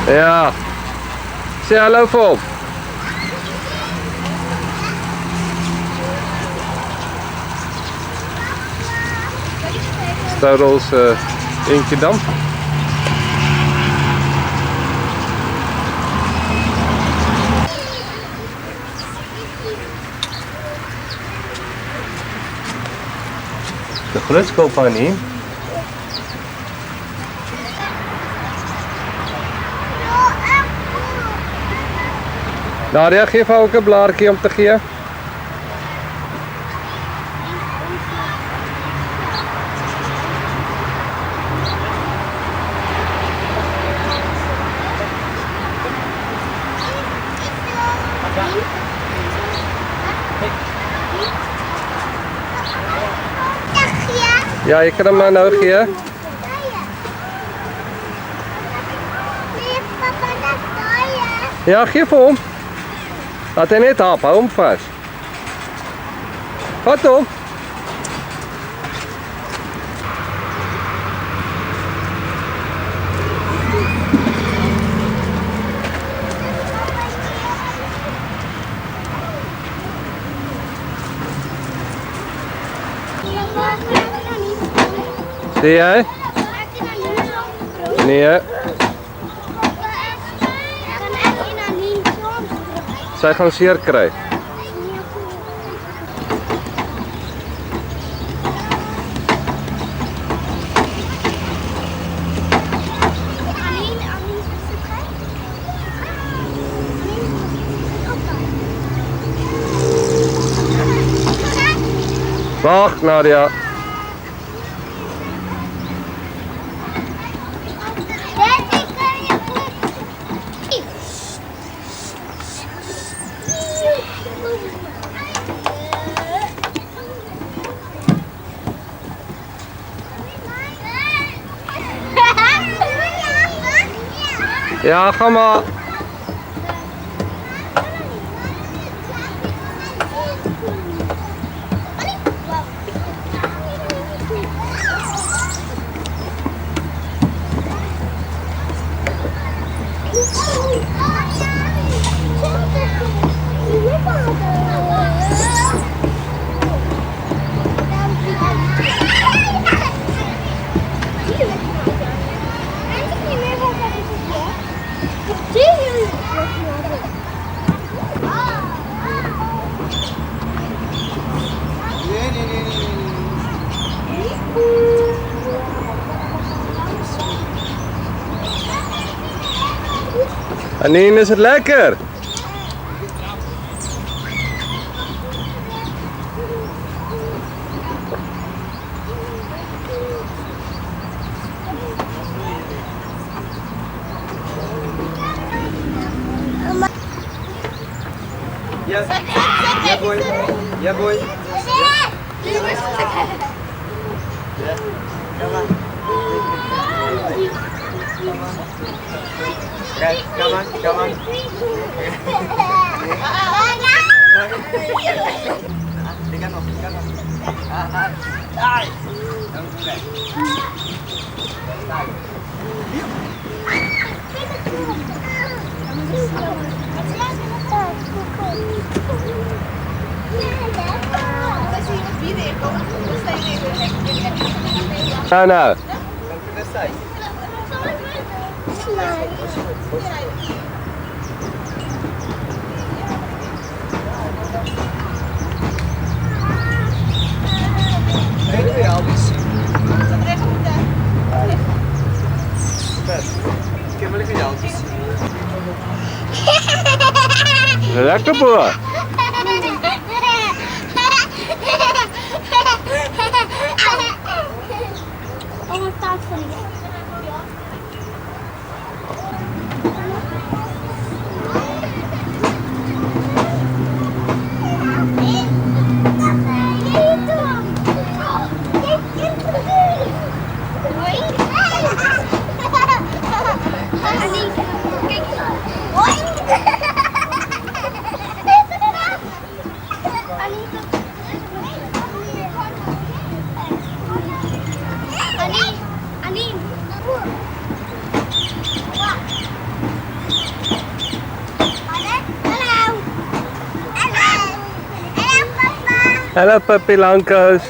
Ja. Say hello vir hom. Stoudels eentjie dam. De glutskompanie. Nadia, geef haar ook een blaartje om te gee. Ja, je kan hem nou gee. Ja, geef vir hom. Laat hy net hap, hou hom vas. Vat hom. Sê jy? Nee. Sy gaan seer kry. Wag, Nadia. Ja, ga maar. Anine, is het lekker? Ja, ja boy. Ja boy. Ja, kom maar. Kijk, kom maar, kom maar. Die kan nog, die kan nog. Ai. Nou, nou. Lekker boer. Oh, wat taart van je. Hello. Hello. Hello, Papa. Hello, puppy Lankers.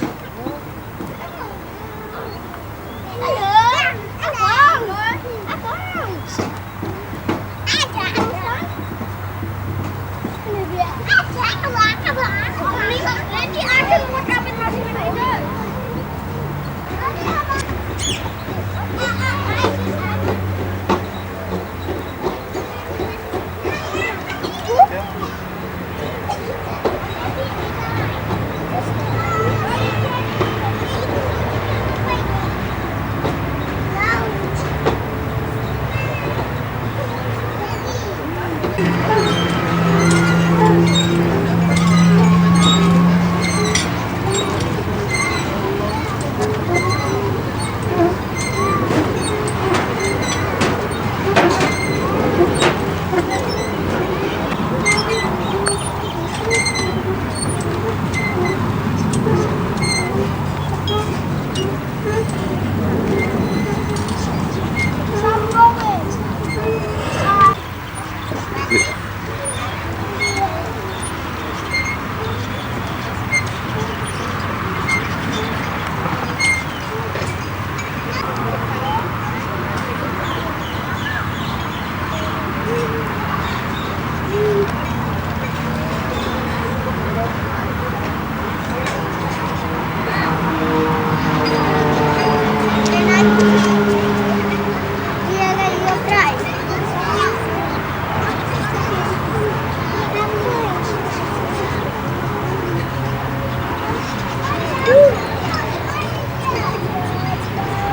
Woo!